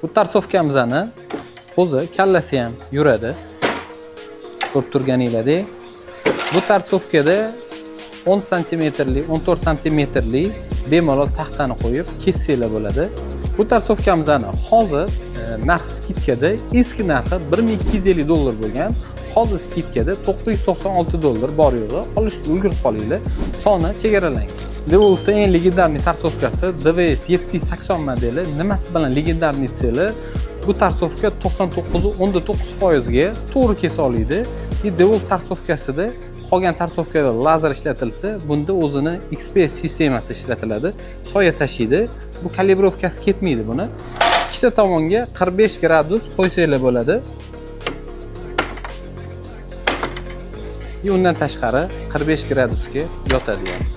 Bu tarsovkamizani o'zi kallasi ham yuradi. Ko'rib turganinglardek. Bu tarsovkada 10 santimetrli, 14 santimetrli bemalol taxtani qo'yib kessanglar bo'ladi. Bu tarsovkamizni hozir narxi skitkada eski narxi $1250 bo'lgan. Hozir skitkada $996 bor yo'g'i. Olishga ulgurib qolinglar. Soni chegaralangan. DeWolf'da eng legendarniy tarsovkasi DVS 780 modeli. Nimasi bilan legendarniy desanglar, bu tarsovka 99.9% ga to'g'ri kesa oladi. DeWolf tarsovkasida qolgan tarsovkada lazer ishlatilsa, bunda o'zini XPS sistemasi ishlatiladi. Soya tashiydi. Bu kalibrovkasi ketmaydi buni. Ikkita tomonga 45 gradus qo'ysanglar bo'ladi. Undan tashqari 45 gradusga yotadi.